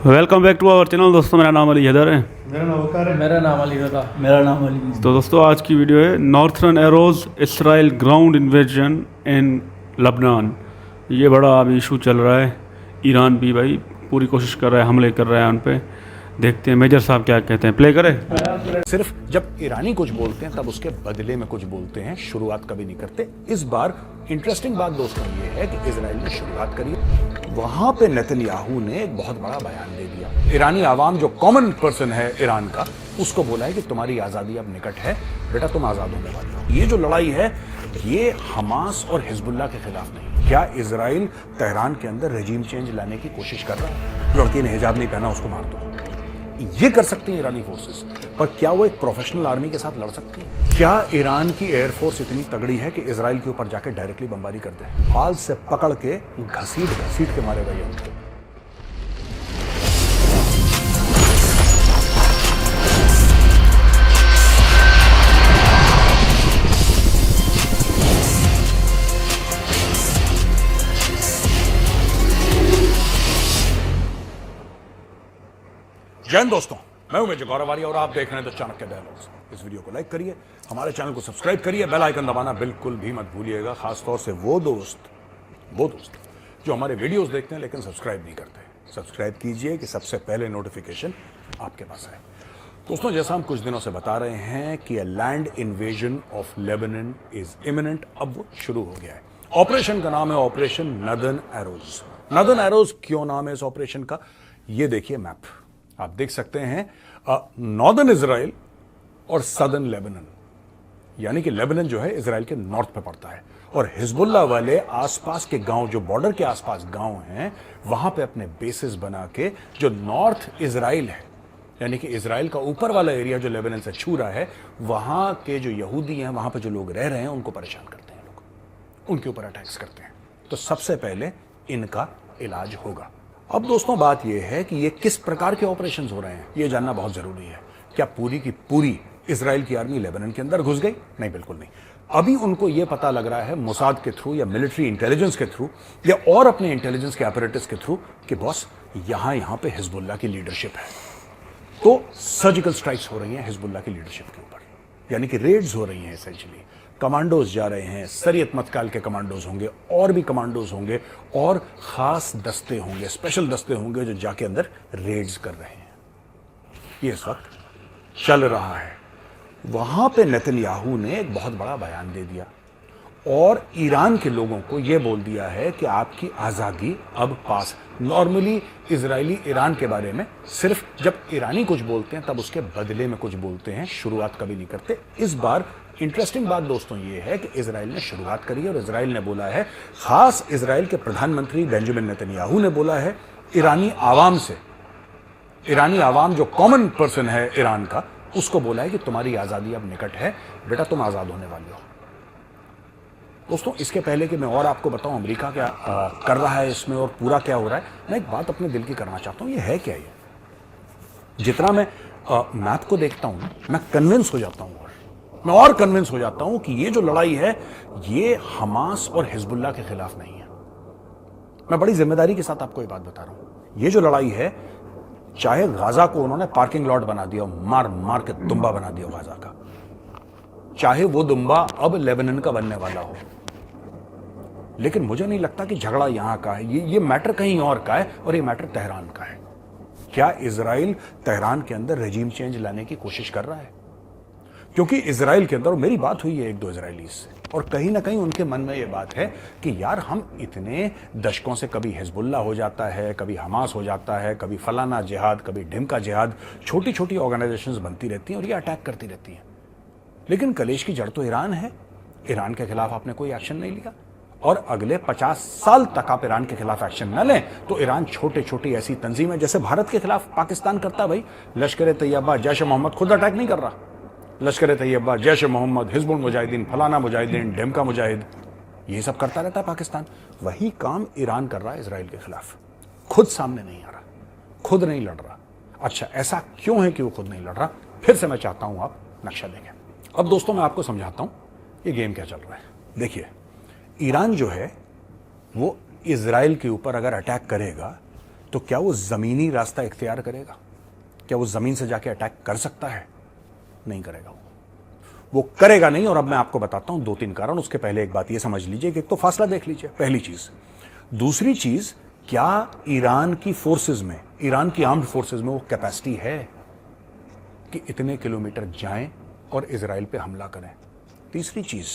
Welcome back to our channel. दोस्तों मेरा नाम अली हैदर है। मेरा नाम वकार है। मेरा नाम अली रजा। मेरा नाम अली। तो दोस्तों आज की वीडियो है Northern Arrows Israel ground invasion in Lebanon. ये बड़ा अभी इशू चल रहा है। ईरान भी भाई पूरी कोशिश कर रहा है, हमले कर रहा है उन पे। देखते हैं मेजर साहब क्या कहते हैं। प्ले करें। सिर्फ जब ईरानी कुछ बोलते हैं तब उसके बदले में कुछ बोलते हैं, शुरुआत कभी नहीं करते। इस बार इंटरेस्टिंग बात दोस्तों ये है कि इजराइल ने शुरुआत करी, वहां पे नेतन्याहू ने एक बहुत बड़ा बयान दे दिया। ईरानी आवाम जो कॉमन पर्सन है ईरान का, उसको बोला है कि तुम्हारी आजादी अब निकट है, बेटा तुम आजाद होने वाले हो। ये जो लड़ाई है ये हमास और हिजबुल्लाह के खिलाफ नहीं। क्या इजराइल तेहरान के अंदर रेजिम चेंज लाने की कोशिश कर रहा है? लड़की ने हिजाब नहीं पहना उसको मार दो, ये कर सकती है ईरानी फोर्सेस। पर क्या वो एक प्रोफेशनल आर्मी के साथ लड़ सकती है? क्या ईरान की एयरफोर्स इतनी तगड़ी है कि इजराइल के ऊपर जाके डायरेक्टली बमबारी कर दे? बाल से पकड़ के घसीट घसीट के मारेगा ये उनको। जय हिंद दोस्तों, मैं हूं मेजर गौरवारी और आप देख रहे हैं द चाणक्य डायलॉग्स। इस वीडियो को लाइक करिए, हमारे चैनल को सब्सक्राइब करिए, बेल आइकन दबाना बिल्कुल भी मत भूलिएगा। खासतौर से वो दोस्त जो हमारे वीडियोस देखते हैं लेकिन सब्सक्राइब नहीं करते। सब्सक्राइब कीजिए कि सबसे पहले नोटिफिकेशन आपके पास आए। दोस्तों जैसा हम कुछ दिनों से बता रहे हैं कि land invasion of Lebanon is imminent, अब वो शुरू हो गया है। ऑपरेशन का नाम है operation northern arrows. Northern arrows क्यों नाम है इस ऑपरेशन का? ये देखिए मैप, आप देख सकते हैं नॉर्दर्न इजराइल और सदर्न लेबनान, यानी कि लेबनान जो है इजराइल के नॉर्थ पे पड़ता है और हिजबुल्लाह वाले आसपास के गांव, जो बॉर्डर के आसपास गांव हैं, वहां पे अपने बेसिस बना के जो नॉर्थ इजराइल है, यानी कि इजराइल का ऊपर वाला एरिया जो लेबनान से छू रहा है, वहां के जो यहूदी हैं, वहां पे जो लोग रह रहे हैं, उनको परेशान करते हैं, लोग उनके ऊपर अटैक्स करते हैं। तो सबसे पहले इनका इलाज होगा। अब दोस्तों बात यह है कि ये किस प्रकार के ऑपरेशंस हो रहे हैं, ये जानना बहुत जरूरी है। क्या पूरी की पूरी इजराइल की आर्मी लेबनान के अंदर घुस गई? नहीं, बिल्कुल नहीं। अभी उनको यह पता लग रहा है मोसाद के थ्रू या मिलिट्री इंटेलिजेंस के थ्रू या और अपने इंटेलिजेंस के अपरेटस के थ्रू कि बॉस यहां पे हिजबुल्लाह की लीडरशिप है। तो सर्जिकल स्ट्राइक्स हो रही हैं हिजबुल्लाह की लीडरशिप के ऊपर, यानी कि रेड्स हो रही हैं। एसेंशियली कमांडोज जा रहे हैं, सरियत मतकाल के कमांडोज होंगे, और भी कमांडोज होंगे, और खास दस्ते होंगे, स्पेशल दस्ते होंगे जो जाके अंदर रेड्स कर रहे हैं। ये इस वक्त चल रहा है। वहां पे नेतन्याहू ने एक बहुत बड़ा बयान दे दिया और ईरान के लोगों को यह बोल दिया है कि आपकी आजादी अब पास। नॉर्मली इजरायली ईरान के बारे में सिर्फ जब ईरानी कुछ बोलते हैं तब उसके बदले में कुछ बोलते हैं, शुरुआत कभी नहीं करते। इस बार इंटरेस्टिंग बात दोस्तों ये है कि इजराइल ने शुरुआत करी और इजराइल ने बोला है, खास इजराइल के प्रधानमंत्री बेंजामिन नेतन्याहू ने बोला है ईरानी आवाम से, ईरानी आवाम जो कॉमन पर्सन है ईरान का, उसको बोला है कि तुम्हारी आजादी अब निकट है, बेटा तुम आजाद होने वाले हो। दोस्तों इसके पहले कि मैं और आपको बताऊं अमेरिका क्या कर रहा है इसमें और पूरा क्या हो रहा है, मैं एक बात अपने दिल की करना चाहता हूं। ये है क्या? ये जितना मैं मैप को देखता हूं मैं कन्विंस हो जाता हूं, मैं और कन्विंस हो जाता हूं कि ये जो लड़ाई है ये हमास और हिजबुल्लाह के खिलाफ नहीं है। मैं बड़ी जिम्मेदारी के साथ आपको ये बात बता रहा हूं। ये जो लड़ाई है, चाहे गाजा को उन्होंने पार्किंग लॉट बना दिया, मार मार के दुम्बा बना दिया गाजा का, चाहे वो दुम्बा अब लेबनान का बनने वाला हो, लेकिन मुझे नहीं लगता कि झगड़ा यहां का है। ये मैटर कहीं और का है और ये मैटर तेहरान का है। क्या इजराइल तेहरान के अंदर रेजिम चेंज लाने की कोशिश कर रहा है? क्योंकि इजराइल के अंदर, मेरी बात हुई है एक दो इजरायली से, और कहीं ना कहीं उनके मन में यह बात है कि यार हम इतने दशकों से, कभी हिजबुल्लाह हो जाता है, कभी हमास हो जाता है, कभी फलाना जिहाद, कभी ढिमका जिहाद, छोटी छोटी ऑर्गेनाइजेशंस बनती रहती हैं और ये अटैक करती रहती हैं, लेकिन कलेश की जड़ तो ईरान है। ईरान के खिलाफ आपने कोई एक्शन नहीं लिया और अगले 50 साल तक आप ईरान के खिलाफ एक्शन न लें तो ईरान छोटे छोटी ऐसी तंजीमें, जैसे भारत के खिलाफ पाकिस्तान करता, भाई लश्कर तैयबा, जैश मोहम्मद खुद अटैक नहीं कर रहा, लश्कर तैयबा, जैश मोहम्मद, हिजबुल मुजाहिदीन, फलाना मुजाहिदीन, ढिमका मुजाहिद, ये सब करता रहता है पाकिस्तान। वही काम ईरान कर रहा है इसराइल के खिलाफ, खुद सामने नहीं आ रहा, खुद नहीं लड़ रहा। अच्छा, ऐसा क्यों है कि वो खुद नहीं लड़ रहा? फिर से मैं चाहता हूं आप नक्शा देखें। अब दोस्तों मैं आपको समझाता हूं ये गेम क्या चल रहा है। देखिए, ईरान जो है वो इजराइल के ऊपर अगर अटैक करेगा तो क्या वो ज़मीनी रास्ता इख्तियार करेगा? क्या वो ज़मीन से जाके अटैक कर सकता है? नहीं करेगा वो करेगा नहीं। और अब मैं आपको बताता हूं 2-3 कारण। उसके पहले एक बात ये समझ लीजिए कि एक तो फासला देख लीजिए, पहली चीज़। दूसरी चीज़, क्या ईरान की फोर्सेज में, ईरान की आर्म्ड फोर्सेज में वो कैपेसिटी है कि इतने किलोमीटर जाएं और इजराइल पे हमला करें? तीसरी चीज़,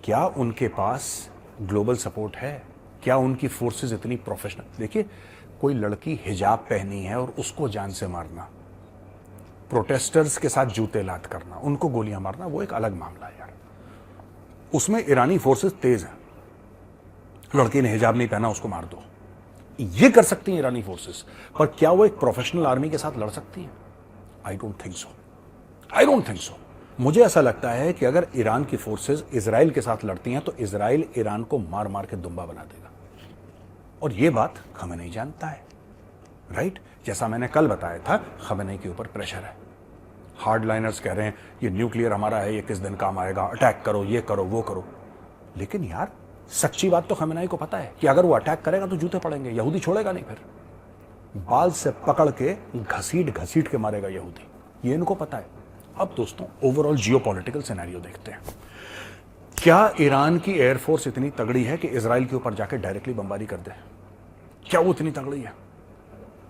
क्या उनके पास ग्लोबल सपोर्ट है? क्या उनकी फोर्सेज इतनी प्रोफेशनल? देखिए, कोई लड़की हिजाब पहनी है और उसको जान से मारना, प्रोटेस्टर्स के साथ जूते लात करना, उनको गोलियां मारना, वो एक अलग मामला है यार। उसमें ईरानी फोर्सेस तेज हैं। लड़की ने हिजाब नहीं पहना, उसको मार दो, ये कर सकती हैं ईरानी फोर्सेस। पर क्या वो एक प्रोफेशनल आर्मी के साथ लड़ सकती हैं? I don't think so. I don't think so. मुझे ऐसा लगता है कि अगर ईरान की फोर्सेस इजराइल के साथ लड़ती हैं तो इजराइल ईरान को मार मार के दुम्बा बना देगा। और ये बात खमेनी जानता है, राइट? जैसा मैंने कल बताया था, खमेनी के ऊपर प्रेशर है। हार्डलाइनर्स कह रहे हैं ये न्यूक्लियर हमारा है, ये किस दिन काम आएगा, अटैक करो, ये करो, वो करो। लेकिन यार, सच्ची बात तो खमेनी को पता है कि अगर वो अटैक करेगा तो जूते पड़ेंगे, यहूदी छोड़ेगा नहीं, फिर बाल से पकड़ के घसीट घसीट के मारेगा यहूदी, ये इनको पता है। अब दोस्तों, ओवरऑल जियोपॉलिटिकल सिनेरियो देखते हैं। क्या ईरान की एयरफोर्स इतनी तगड़ी है कि इजराइल के ऊपर जाकर डायरेक्टली बमबारी कर दे? क्या वो इतनी तगड़ी है?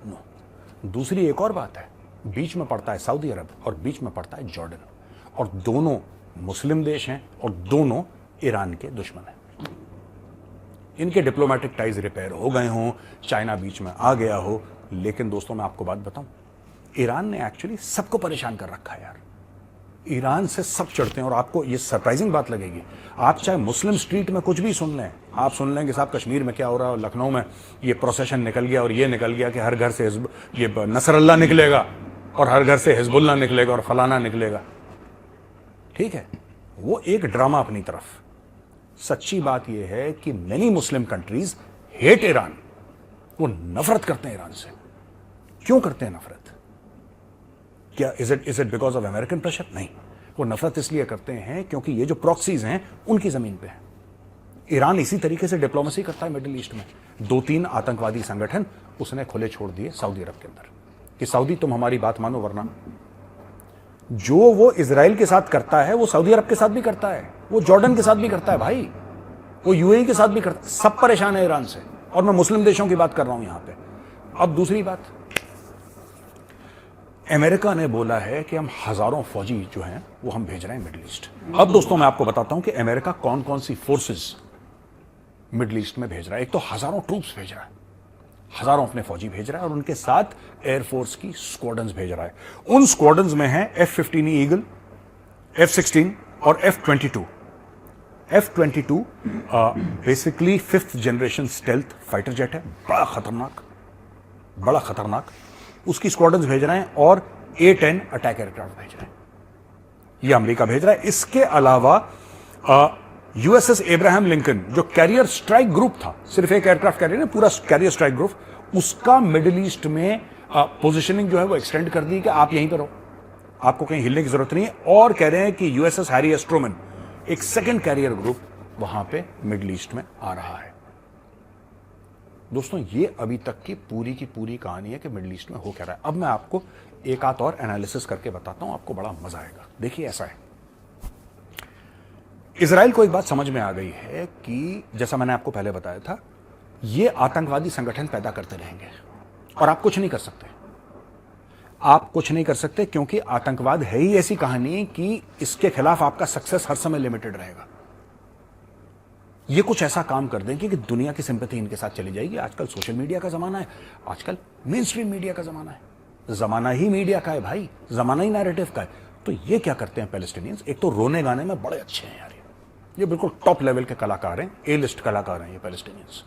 नो। दूसरी एक और बात है, बीच में पड़ता है सऊदी अरब और बीच में पड़ता है जॉर्डन, और दोनों मुस्लिम देश हैं और दोनों ईरान के दुश्मन हैं। इनके डिप्लोमेटिक टाइज रिपेयर हो गए हों, चाइना बीच में आ गया हो, लेकिन दोस्तों मैं आपको बात बताऊं, ईरान ने एक्चुअली सबको परेशान कर रखा है यार। ईरान से सब चढ़ते हैं। और आपको ये सरप्राइजिंग बात लगेगी, आप चाहे मुस्लिम स्ट्रीट में कुछ भी सुन लें, आप सुन लें कि साहब कश्मीर में क्या हो रहा है, लखनऊ में ये प्रोसेशन निकल गया और ये निकल गया कि हर घर से ये नसरल्ला निकलेगा और हर घर से हिजबुल्ला निकलेगा और फलाना निकलेगा। ठीक है, वो एक ड्रामा अपनी तरफ। सच्ची बात यह है कि many Muslim countries hate Iran, वो नफरत करते हैं ईरान से। क्यों करते हैं नफरत? क्या is it because of American pressure? नहीं, वो नफरत इसलिए करते हैं क्योंकि ये जो प्रॉक्सीज हैं उनकी जमीन पे है। ईरान इसी तरीके से डिप्लोमेसी करता है मिडिल ईस्ट में। 2-3 आतंकवादी संगठन उसने खुले छोड़ दिए सऊदी अरब के अंदर कि सऊदी तुम हमारी बात मानो, वरना जो वो इजराइल के साथ करता है वो सऊदी अरब के साथ भी करता है, वो जॉर्डन के साथ भी करता है भाई, वो यूएई के साथ भी करता है। सब परेशान है ईरान से, और मैं मुस्लिम देशों की बात कर रहा हूं यहां पे। अब दूसरी बात, अमेरिका ने बोला है कि हम हजारों फौजी जो हैं वो हम भेज रहे हैं मिडिल ईस्ट। अब दोस्तों मैं आपको बताता हूं कि अमेरिका कौन कौन सी फोर्सेस मिडिल ईस्ट में भेज रहा है। एक तो हजारों ट्रूप्स भेज रहा है, हजारों अपने फौजी भेज रहा है, और उनके साथ एयरफोर्स की स्क्वाड्रन्स भेज रहा है। उन स्क्वाड्रन्स में है F-15E ईगल, F-16 और F-22। F-22 basically 5th generation stealth fighter jet है, बड़ा खतरनाक, बड़ा खतरनाक। उसकी स्क्वाड्रन्स भेज रहे हैं, और A-10 अटैक एयरक्राफ्ट भेज रहे हैं, ये अमेरिका भेज रहा है। इसके अलावा USS एब्राहम लिंकन, जो कैरियर स्ट्राइक ग्रुप था, सिर्फ एक एयरक्राफ्ट कैरियर नहीं, पूरा कैरियर स्ट्राइक ग्रुप, उसका मिडिल ईस्ट में पोजीशनिंग जो है वो एक्सटेंड कर दी कि आप यहीं पर हो, आपको कहीं हिलने की जरूरत नहीं है। और कह रहे हैं कि USS हैरी एस ट्रूमन, एक सेकंड कैरियर ग्रुप वहां पे मिडिल ईस्ट में आ रहा है। दोस्तों ये अभी तक की पूरी कहानी है कि मिडिल ईस्ट में हो क्या रहा है। अब मैं आपको एक आध और एनालिसिस करके बताता हूं, आपको बड़ा मजा आएगा। देखिए ऐसा है, इजराइल को एक बात समझ में आ गई है कि जैसा मैंने आपको पहले बताया था, ये आतंकवादी संगठन पैदा करते रहेंगे और आप कुछ नहीं कर सकते। आप कुछ नहीं कर सकते क्योंकि आतंकवाद है ही ऐसी कहानी कि इसके खिलाफ आपका सक्सेस हर समय लिमिटेड रहेगा। ये कुछ ऐसा काम कर देंगे कि दुनिया की सिंपैथी इनके साथ चली जाएगी। आजकल सोशल मीडिया का जमाना है, आजकल मेन स्ट्रीम मीडिया का जमाना है, जमाना ही मीडिया का है भाई, जमाना ही नैरेटिव का है। तो ये क्या करते हैं पैलेस्टीनियंस, एक तो रोने गाने में बड़े अच्छे हैं यार, ये बिल्कुल टॉप लेवल के कलाकार हैं, ए लिस्ट कलाकार हैं ये पैलेस्टीनियंस।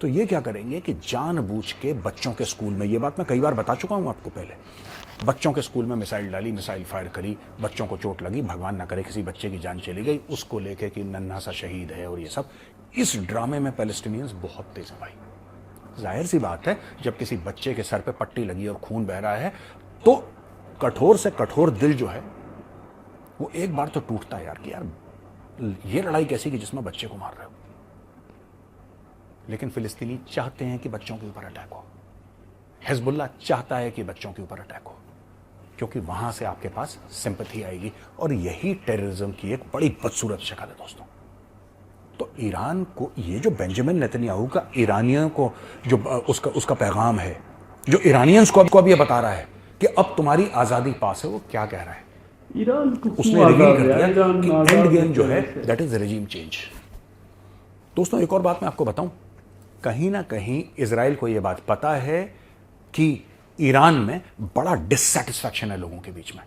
तो ये क्या करेंगे कि जानबूझ के बच्चों के स्कूल में, ये बात मैं कई बार बता चुका हूं आपको पहले, बच्चों के स्कूल में मिसाइल डाली, मिसाइल फायर करी, बच्चों को चोट लगी, भगवान ना करे किसी बच्चे की जान चली गई, उसको लेके कि नन्हा सा शहीद है और ये सब। इस ड्रामे में पैलेस्टीनियंस बहुत तेज है भाई। जाहिर सी बात है, जब किसी बच्चे के सर पे पट्टी लगी और खून बह रहा है तो कठोर से कठोर दिल जो है वो एक बार तो टूटता है यार कि यार ये लड़ाई कैसी कि जिसमें बच्चे को मार रहे हो। लेकिन फिलिस्तीनी चाहते हैं कि बच्चों के ऊपर अटैक हो, हिजबुल्लाह चाहता है कि बच्चों के ऊपर अटैक हो, क्योंकि वहां से आपके पास सिंपैथी आएगी, और यही टेररिज्म की एक बड़ी बदसूरत शक्ल है दोस्तों। तो ईरान को ये जो बेंजामिन नेतन्याहू का ईरानियों को जो उसका पैगाम है, जो ईरानियंस को अब ये बता रहा है कि अब तुम्हारी आज़ादी पास है, वो क्या कह रहा है? ईरान को उसने रिवील कर दिया कि एंड गेम जो है दैट इज रेजिम चेंज। दोस्तों एक और बात मैं आपको बताऊं, कहीं ना कहीं इजराइल को यह बात पता है कि ईरान में बड़ा डिससेटिस्फैक्शन है लोगों के बीच में।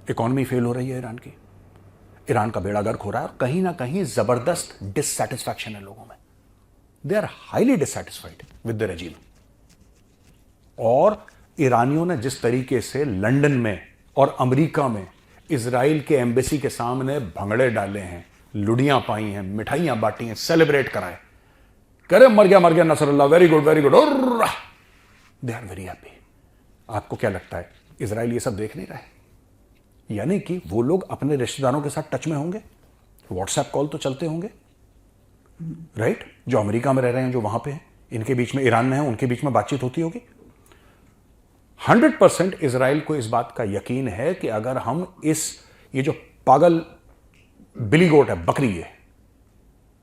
इकॉनमी फेल हो रही है ईरान की, ईरान का बेड़ा गर्क हो रहा है, और कहीं ना कहीं जबरदस्त डिससेटिस्फैक्शन है लोगों में। They are highly dissatisfied with the regime. और ईरानियों ने जिस तरीके से लंदन में और अमेरिका में इजराइल के एम्बेसी के सामने भंगड़े डाले हैं, लुड़ियां पाई हैं, मिठाइयां बांटी हैं, सेलिब्रेट कराए, करे मर गया Nasrallah, very good very good, और दे आर वेरी हैप्पी। आपको क्या लगता है इजराइल ये सब देख नहीं रहा है? यानी कि वो लोग अपने रिश्तेदारों के साथ टच में होंगे, व्हाट्सएप कॉल तो चलते होंगे, राइट? जो अमेरिका में रह रहे हैं, जो वहां पे हैं, इनके बीच में, ईरान में है, उनके बीच में बातचीत होती होगी। 100% इजराइल को इस बात का यकीन है कि अगर हम ये जो पागल बिली गोट है, बकरी है,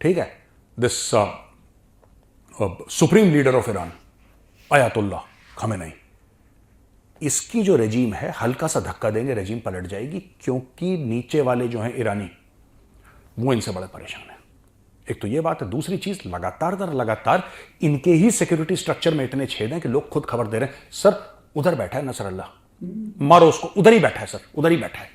ठीक है, this supreme leader of Iran Ayatollah Khamenei, इसकी जो रेजीम है, हल्का सा धक्का देंगे रेजीम पलट जाएगी, क्योंकि नीचे वाले जो हैं ईरानी, वो इनसे बड़े परेशान हैं। एक तो ये बात है। दूसरी चीज, लगातार इनके ही सिक्योरिटी स्ट्रक्चर में इतने छेद हैं कि लोग खुद खबर दे रहे हैं, सर उधर बैठा है नसरुल्लाह, मारो उसको, उधर ही बैठा है सर, उधर ही बैठा है।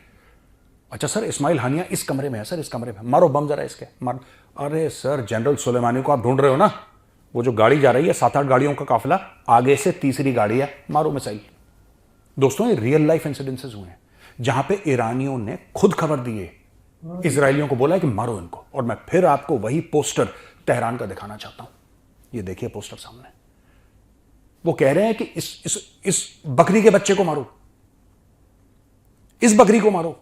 अच्छा सर, इस्माइल हानिया इस कमरे में है सर, इस कमरे में, मारो बम जरा इसके, मार। अरे सर, जनरल सुलेमानी को आप ढूंढ रहे हो ना, वो जो गाड़ी जा रही है, 7-8 गाड़ियों का काफिला, आगे से तीसरी गाड़ी है, मारो मिसाइल। दोस्तों ये रियल लाइफ इंसिडेंसेस हुए हैं, जहां पे ईरानियों ने खुद खबर दी है, इजरायलियों को बोला है कि मारो इनको। और मैं फिर आपको वही पोस्टर तेहरान का दिखाना चाहता हूं। ये देखिए पोस्टर सामने, वो कह रहे हैं कि इस बकरी के बच्चे को मारो, इस बकरी को मारो,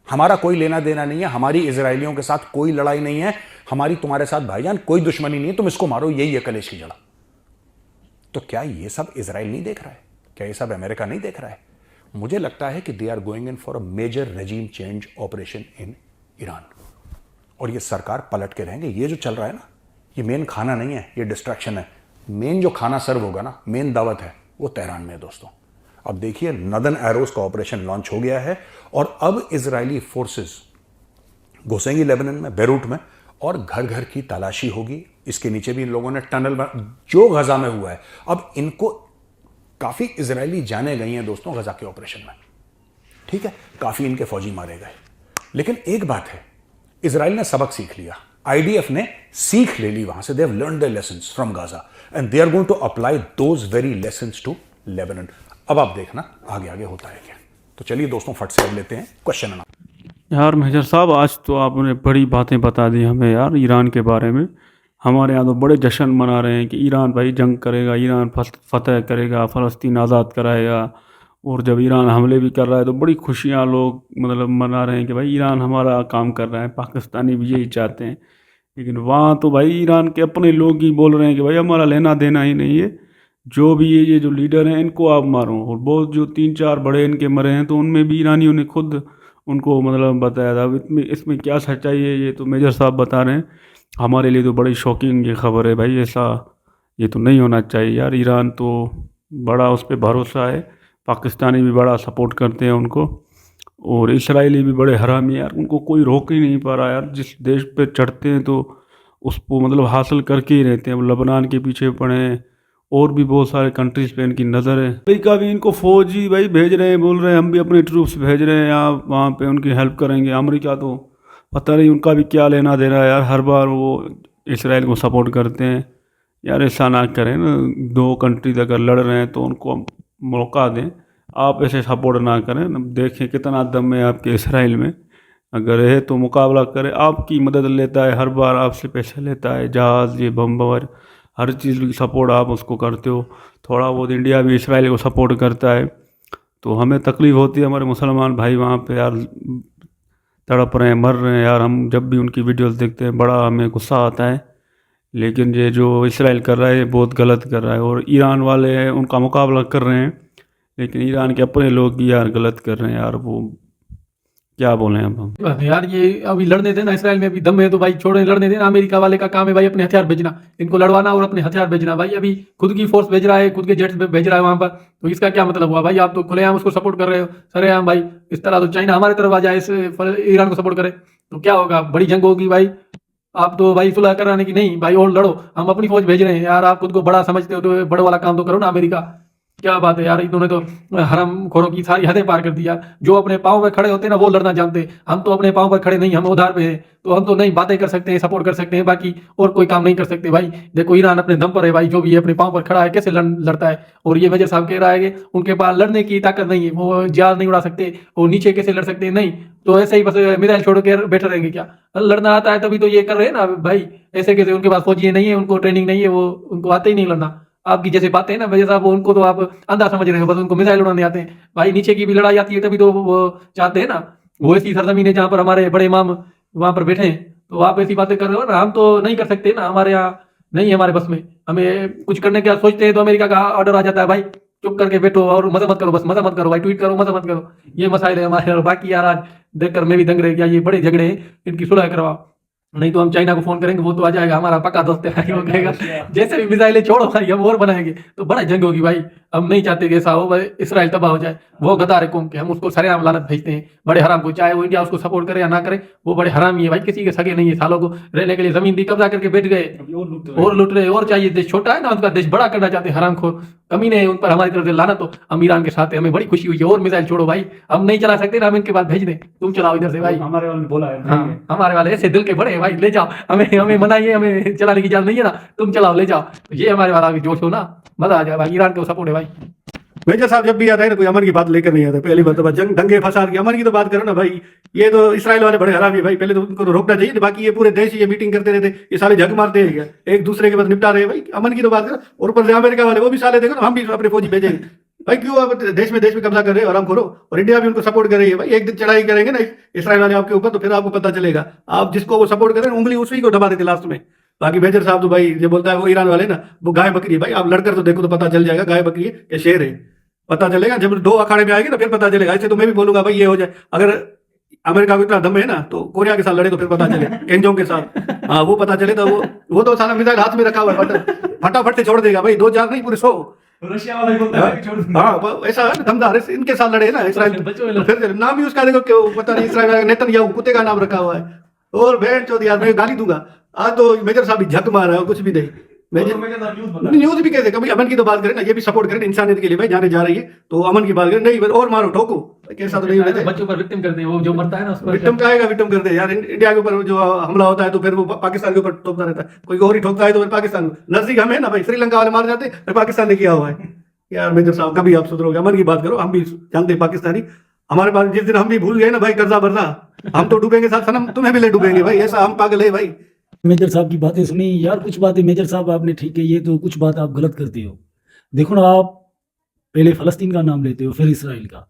हमारा कोई लेना देना नहीं है, हमारी इजरायलियों के साथ कोई लड़ाई नहीं है, हमारी तुम्हारे साथ भाईजान कोई दुश्मनी नहीं है, तुम इसको मारो, यही है कलेश की जड़। तो क्या ये सब इजराइल नहीं देख रहा है? क्या ये सब अमेरिका नहीं देख रहा है? मुझे लगता है कि they are going in for a major regime change operation in Iran, और ये सरकार पलट के रहेंगे। ये जो चल रहा है ना, ये मेन खाना नहीं है, ये डिस्ट्रैक्शन है। मेन जो खाना सर्व होगा ना, मेन दावत है, वो तेहरान में है दोस्तों। अब देखिए, नॉर्दर्न एरोज का ऑपरेशन लॉन्च हो गया है, और अब इजरायली फोर्सेस घुसेंगी लेबनान में, बेरूट में, और घर घर की तलाशी होगी। इसके नीचे भी इन लोगों ने टनल जो गजा में हुआ है, अब इनको काफी इजरायली जाने गई हैं दोस्तों गजा के ऑपरेशन में, ठीक है, काफी इनके फौजी मारे गए। लेकिन एक बात है, इजराइल ने सबक सीख लिया, आईडीएफ ने सीख ले ली वहां से, they have learned their lessons from Gaza and they are going to apply those very lessons to Lebanon. अब आप देखना आगे आगे होता है क्या। तो चलिए दोस्तों, फट से अब लेते हैं क्वेश्चन आंसर। यार मेजर साहब, आज तो आपने बड़ी बातें बता दी हमें यार ईरान के बारे में। हमारे यहाँ तो बड़े जश्न मना रहे हैं कि ईरान भाई जंग करेगा, ईरान फतह करेगा, फ़लस्तीन आज़ाद कराएगा। और जब ईरान हमले भी कर रहा है तो बड़ी खुशियाँ लोग मतलब मना रहे हैं कि भाई ईरान हमारा काम कर रहा है। पाकिस्तानी भी यही चाहते हैं, लेकिन वहाँ तो भाई ईरान के अपने लोग ही बोल रहे हैं कि भाई हमारा लेना देना ही नहीं है, जो भी ये जो लीडर हैं इनको आप मारो। और बहुत जो 3-4 बड़े इनके मरे हैं तो उनमें भी ईरानियों ने खुद उनको मतलब बताया था। इसमें क्या सच्चाई है ये तो मेजर साहब बता रहे हैं। हमारे लिए तो बड़ी शॉकिंग ये खबर है भाई, ऐसा ये तो नहीं होना चाहिए यार। ईरान तो बड़ा उस पर भरोसा है, पाकिस्तानी भी बड़ा सपोर्ट करते हैं उनको, और इसराइली भी बड़े हरामी यार, उनको कोई रोक ही नहीं पा रहा यार। जिस देश पे चढ़ते हैं तो उसको मतलब हासिल करके ही रहते हैं। वो लबनान के पीछे पड़े हैं, और भी बहुत सारे कंट्रीज पे इनकी नज़र है। अमेरिका भी इनको फौजी भाई भेज रहे हैं, बोल रहे हैं हम भी अपने ट्रूप्स भेज रहे हैं यहाँ वहाँ पे उनकी हेल्प करेंगे। अमेरिका तो पता नहीं उनका भी क्या लेना देना है यार, हर बार वो इसराइल को सपोर्ट करते हैं। यार ऐसा ना करें ना, 2 कंट्रीज अगर लड़ रहे हैं तो उनको मौका दें, आप ऐसे सपोर्ट ना करें। देखें कितना दम है आपके इसराइल में, अगर है तो मुकाबला करें। आपकी मदद लेता है, हर बार आपसे पैसे लेता है, जहाज़ ये बम्बर हर चीज़ की सपोर्ट आप उसको करते हो। थोड़ा बहुत इंडिया भी इसराइल को सपोर्ट करता है, तो हमें तकलीफ़ होती है। हमारे मुसलमान भाई वहाँ पे यार तड़प रहे हैं, मर रहे हैं यार। हम जब भी उनकी वीडियोस देखते हैं बड़ा हमें गुस्सा आता है लेकिन ये जो इसराइल कर रहा है ये बहुत गलत कर रहा है, और ईरान वाले हैं उनका मुकाबला कर रहे हैं, लेकिन ईरान के अपने लोग भी यार गलत कर रहे हैं यार। वो क्या बोलें अब हम। बात है यार, ये अभी लड़ने देना, इसराइल में अभी दम है तो भाई छोड़े, लड़ने देना। अमेरिका वाले का काम है भाई अपने हथियार भेजना, इनको लड़वाना और अपने हथियार भेजना। भाई अभी खुद की फोर्स भेज रहा है, खुद के जेट्स भेज रहा है वहां पर, तो इसका क्या मतलब हुआ भाई? आप तो खुलेआम उसको सपोर्ट कर रहे हो सरेआम भाई। इस तरह तो चाइना हमारी तरफ आ जाए, ईरान को सपोर्ट करे तो क्या होगा? बड़ी जंग होगी भाई। आप तो भाई सुलह कराने की नहीं भाई, और लड़ो, हम अपनी फौज भेज रहे हैं यार। आप खुद को बड़ा समझते हो तो बड़ा वाला काम तो करो ना अमेरिका। क्या बात है यार, इन्होंने तो हराम खोरों की सारी हदें पार कर दिया। जो अपने पाँव पर खड़े होते हैं ना वो लड़ना जानते, हम तो अपने पाँव पर खड़े नहीं, हम उधार पे हैं, तो हम तो नहीं बातें कर सकते हैं, सपोर्ट कर सकते हैं, बाकी और कोई काम नहीं कर सकते भाई। देखो ईरान अपने दम पर है भाई, जो भी है अपने पाँव पर खड़ा है, कैसे लड़ता है। और ये मेजर साहब कह रहा है कि उनके पास लड़ने की ताकत नहीं है, वो जहाज नहीं उड़ा सकते, और नीचे कैसे लड़ सकते हैं? नहीं तो ऐसे ही बस मिसाइल छोड़ के बैठे रहेंगे क्या? लड़ना आता है तभी तो ये कर रहे हैं ना भाई। ऐसे कैसे? उनके पास फौजी नहीं है, उनको ट्रेनिंग नहीं है, वो उनको आते ही नहीं लड़ना। आपकी जैसे बातें हैं ना मेजर साहब, उनको तो आप अंधा समझ रहे हो, बस उनको मिसाइल उड़ाने आते हैं भाई। नीचे की भी लड़ाई आती है तभी तो वो चाहते हैं ना। वो ऐसी सरजमीन है जहाँ पर हमारे बड़े इमाम वहां पर बैठे हैं, तो आप ऐसी बातें कर रहे हो ना। हम तो नहीं कर सकते ना, हमारे यहाँ नहीं है हमारे बस में। हमें कुछ करने का सोचते हैं तो अमेरिका का ऑर्डर आ जाता है भाई, चुप करके बैठो और मजा मत करो, बस मजा मत करो भाई, ट्वीट करो, मजा मत करो। ये मसाइल है हमारे। और बाकी यार आज देखकर मैं भी दंग रह गया, ये बड़े झगड़े हैं, इनकी सुलह करवाओ, नहीं तो हम चाइना को फोन करेंगे, वो तो आ जाएगा, हमारा पक्का दोस्त है भाई। वो कहेगा जैसे भी मिसाइलें छोड़ो भाई, हम और बनाएंगे, तो बड़ा जंग होगी भाई। हम नहीं चाहते कि ऐसा हो भाई, इसराइल तबाह हो जाए। वो गद्दार है कौम के, हम उसको सरेआम लानत भेजते हैं, बड़े हराम को, चाहे वो इंडिया उसको सपोर्ट करे या ना करे, वो बड़े हराम ही है भाई। किसी के सगे नहीं है, सालों को रहने के लिए जमीन भी कब्जा करके बैठ गए, और लूट रहे। और चाहिए, देश छोटा है ना, उनका देश बड़ा करना चाहते हैं हराम खोर, कमी नहीं है उन पर। हमारी तरफ से लानत हो, हम ईरान के साथ है, हमें बड़ी खुशी हुई है। और मिसाइल छोड़ो भाई, हम नहीं चला सकते ना, हम इनके पास भेज दें, तुम चलाओ इधर से भाई। हमारे वाले ने बोला है हाँ, हमारे वाले ऐसे दिल के बड़े हैं भाई, ले जाओ, हमें मनाइए, हमें चलाने की इजाजत नहीं है ना, तुम चलाओ, ले जाओ। तो ये हमारे वाला जोश हो ना, मजा आ जाए भाई। ईरान को सपोर्ट है भाई। मेजर साहब जब भी आता है ना कोई अमन की बात लेकर नहीं आता। पहली बात तो जंग दंगे फसाद की, अमन की तो बात करो ना भाई। ये तो इसराइल वाले बड़े हरामी है भाई, पहले तो उनको तो रोकना चाहिए। बाकी ये पूरे देश ये मीटिंग करते रहते, ये साले झग मारते हैं क्या, एक दूसरे के बाद निपटा रहे हैं भाई। अमन की तो बात करो। और ऊपर से अमेरिका वाले वो भी साले देखो ना, हम भी अपने फौजी भेजेंगे भाई। क्यों आप देश में कब्जा कर रहे हो, आराम करो। और इंडिया भी उनको सपोर्ट कर रही है भाई। एक दिन चढ़ाई करेंगे ना इसराइल वाले आपके ऊपर, तो फिर आपको पता चलेगा। आप जिसको वो सपोर्ट करें उंगली उसी को दबा देते लास्ट में। बाकी मेजर साहब तो भाई ये बोलता है वो ईरान वाले ना, वो गाय बकरी है भाई। आप लड़कर तो देखो तो पता चल जाएगा गाय बकरी है या शेर है, पता चलेगा। जब दो अखाड़े में आएगी ना फिर पता चलेगा। ऐसे तो मैं भी बोलूंगा भाई ये हो जाए। अगर अमेरिका को इतना दम है ना तो कोरिया के साथ लड़े तो फिर पता चले, किंगजोंग के साथ। हाँ वो पता चले तो वो तो सारा मिसाइल हाथ में रखा हुआ है, फटाफट से छोड़ देगा भाई। 2-4 नहीं, पूरे 100। रशिया वाला बोलता है छोड़ दूंगा। हाँ ऐसा है ना, दमदार है। इनके साथ लड़े ना इसराइल, तो फिर नाम भी उसका देखो क्यों पता नहीं, इसराइल नेतन्याहू कुत्ते का नाम रखा हुआ है। और बहन चौधरी यार मैं गाली दूंगा आज तो। मेजर साहब भी झक मार रहा है, कुछ भी नहीं। न्यूज भी कहते कभी अमन की तो बात करें ना, ये भी सपोर्ट करें इंसानियत के लिए भाई। जाने जा रही है तो अमन की बात करें, नहीं और मारो ठोको, कैसा तो नहीं रहता। बच्चों पर विक्टिम करते हैं, वो जो मरता है ना उस पर विक्टिम का आएगा, विक्टिम करते हैं यार। इंडिया के ऊपर जो हमला होता है तो फिर वो पाकिस्तान के ऊपर ठोकता रहता है। कोई और ही ठोकता है तो फिर पाकिस्तान नजदीक हमें ना भाई। श्रीलंका वाले मार जाते हैं, पाकिस्तान ने किया हुआ है यार। मेजर साहब कभी आप सुधरोगे, अमन की बात करो। हम भी जानते हैं पाकिस्तानी हमारे पास, जिस दिन हम भी भूल गए ना भाई कर्जा बर्जा, हम तो डूबेंगे साथ सनम, तुम्हें भी ले डूबेंगे भाई। ऐसा हम पागल है भाई। मेजर साहब की बातें सुनी यार, कुछ बातें मेजर साहब आपने ठीक है, ये तो कुछ बात आप गलत करते हो। देखो ना, आप पहले फ़लस्तीन का नाम लेते हो, फिर इसराइल का,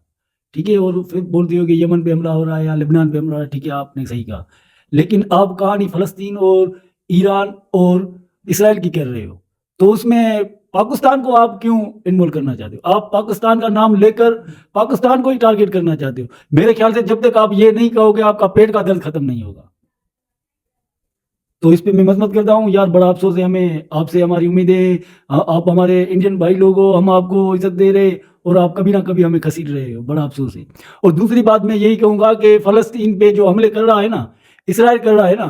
ठीक है, और फिर बोलते हो कि यमन पे हमला हो रहा है या लेबनान पे हमला हो रहा है, ठीक है, आपने सही कहा। लेकिन आप कहानी फ़लस्तीन और ईरान और इसराइल की कर रहे हो, तो उसमें पाकिस्तान को आप क्यों इन्वॉल्व करना चाहते हो? आप पाकिस्तान का नाम लेकर पाकिस्तान को ही टारगेट करना चाहते हो। मेरे ख्याल से जब तक आप ये नहीं कहोगे आपका पेट का दर्द खत्म नहीं होगा। तो इस पे मैं मजम्मत करता हूँ यार, बड़ा अफसोस है हमें आपसे, हमारी उम्मीदें, आप हमारे इंडियन भाई लोग हो, हम आपको इज्जत दे रहे और आप कभी ना कभी हमें घसीट रहे हो, बड़ा अफसोस है। और दूसरी बात मैं यही कहूँगा कि फ़लस्तीन पे जो हमले कर रहा है ना, इसराइल कर रहा है ना,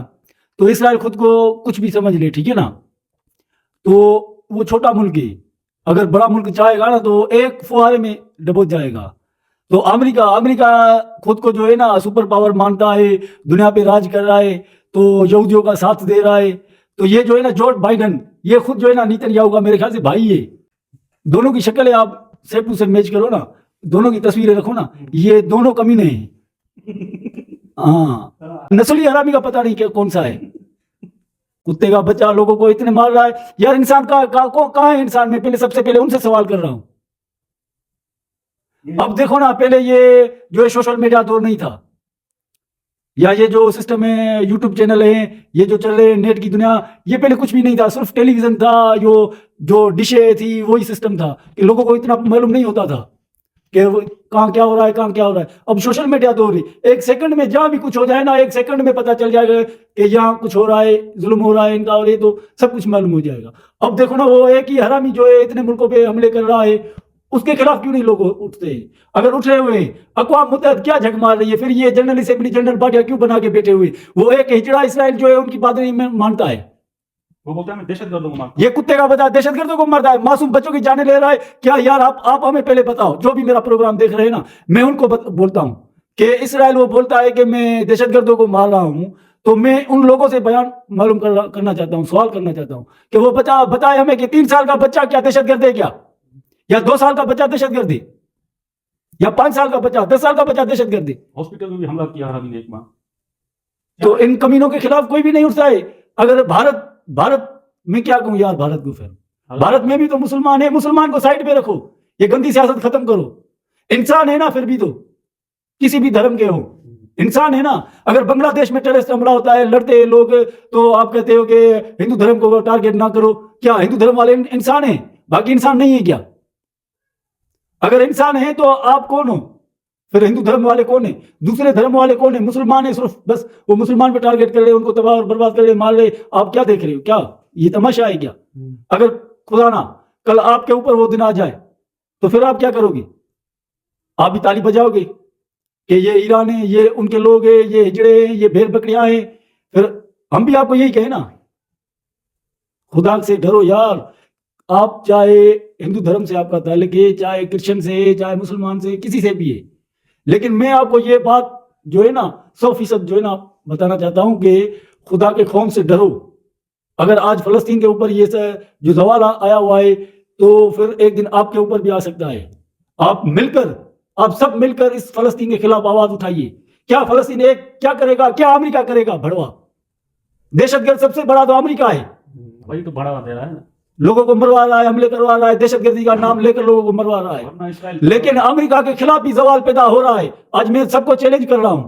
तो इसराइल खुद को कुछ भी समझ ले, ठीक है ना, तो वो छोटा मुल्क है। अगर बड़ा मुल्क चाहेगा ना तो एक फुहारे में डबोच जाएगा। तो अमेरिका खुद को जो है ना सुपर पावर मानता है, दुनिया पे राज कर रहा है, तो यहूदियों का साथ दे रहा है। तो ये जो है ना जो बाइडन, ये खुद जो है ना नेतन्याहू का मेरे ख्याल से भाई है। दोनों की शक्ल है, आप सेफ टू सेफ मैच करो ना, दोनों की तस्वीरें रखो ना, ये दोनों कमीने हैं। हाँ, नस्ली हरामी का पता नहीं क्या कौन सा है। कुत्ते का बच्चा लोगों को इतने मार रहा है यार। इंसान कहाँ है इंसान में? पहले सबसे पहले उनसे सवाल कर रहा हूं। अब देखो ना, पहले ये जो है सोशल मीडिया दौर नहीं था, या ये जो सिस्टम है, यूट्यूब चैनल है, ये जो चल रहे हैं नेट की दुनिया, ये पहले कुछ भी नहीं था, सिर्फ टेलीविजन था, जो डिशे थी वही सिस्टम था कि लोगों को इतना मालूम नहीं होता था कि कहाँ क्या हो रहा है, कहाँ क्या हो रहा है। अब सोशल मीडिया तो हो रही, एक सेकंड में जहाँ भी कुछ हो जाए ना, एक सेकंड में पता चल जाएगा कि यहाँ कुछ हो रहा है, जुल्म हो रहा है इनका, और ये तो सब कुछ मालूम हो जाएगा। अब देखो ना, वो है कि हरामी जो है इतने मुल्कों पे हमले कर रहा है, उसके खिलाफ क्यों नहीं लोग उठते हैं? अगर उठ रहे हुए अक़वाम मुत्तहिद क्या झक मार रही है, फिर ये जनरल असेंबली, जनरल पार्टियां क्यों बना के बैठे हुए? वो एक हिजड़ा इसराइल जो है उनकी बात नहीं मानता है, वो बोलता है मैं दहशतगर्दों को मारता ये कुत्ते का बच्चा दहशतगर्दों को मारता है, मासूम बच्चों की जाने ले रहा है। क्या यार, आप हमें पहले बताओ, जो भी मेरा प्रोग्राम देख रहे हैं ना, मैं उनको बोलता हूं कि इसराइल वो बोलता है कि मैं दहशतगर्दों को मार रहा हूं, तो मैं उन लोगों से बयान मालूम करना चाहता हूं, सवाल करना चाहता हूं कि वो बताए हमें कि 3 साल का बच्चा क्या दहशतगर्द है क्या, या 2 साल का बच्चा दहशतगर्द है, या 5 साल का बच्चा, 10 साल का बच्चा दहशतगर्द है? हॉस्पिटल में भी हमला किया हरामी ने एक बार। तो इन कमीनों के खिलाफ कोई भी नहीं उठता है। अगर भारत मैं क्या कहूं यार, भारत को, फिर भारत में भी तो मुसलमान है, मुसलमान को साइड पे रखो, ये गंदी सियासत खत्म करो। इंसान है ना, फिर भी तो किसी भी धर्म के हो, इंसान है ना। अगर बांग्लादेश में टेररिस्ट हमला होता है, लड़ते हैं लोग, तो आप कहते हो कि हिंदू धर्म को टारगेट ना करो। क्या हिंदू धर्म वाले इंसान है, बाकी इंसान नहीं है क्या? अगर इंसान है तो आप कौन हो? फिर हिंदू धर्म वाले कौन है? दूसरे धर्म वाले कौन है? मुसलमान है सिर्फ, बस वो मुसलमान पे टारगेट कर रहे, उनको तबाह और बर्बाद कर रहे, मार रहे। आप क्या देख रहे हो? क्या ये तमाशा है क्या? अगर खुदा ना कल आपके ऊपर वो दिन आ जाए तो फिर आप क्या करोगे? आप भी ताली बजाओगे कि ये ईरान है, ये उनके लोग हैं, ये हिजड़े हैं, ये भेड़ बकरियां हैं? फिर हम भी आपको यही कहें ना, खुदा से डरो यार। आप चाहे हिंदू धर्म से आपका ताल्लुक है, चाहे क्रिश्चियन से, चाहे मुसलमान से, किसी से भी है, लेकिन मैं आपको ये बात जो है ना 100% जो है ना बताना चाहता हूं कि खुदा के खौफ से डरो। अगर आज फलस्तीन के ऊपर ये जो जवाल आया हुआ है, तो फिर एक दिन आपके ऊपर भी आ सकता है। आप सब मिलकर इस फलस्तीन के खिलाफ आवाज उठाइए। क्या फलस्तीन एक क्या करेगा? क्या अमेरिका करेगा? भड़वा दहशतगर्द सबसे बड़ा तो अमेरिका है, वही तो बढ़ावा दे रहा है ना, लोगों को मरवा रहा है, हमले करवा रहा है, दहशतगर्दी का नाम लेकर लोगों को मरवा रहा है। वरना इसराइल लेकिन अमेरिका के खिलाफ भी सवाल पैदा हो रहा है। आज मैं सबको चैलेंज कर रहा हूं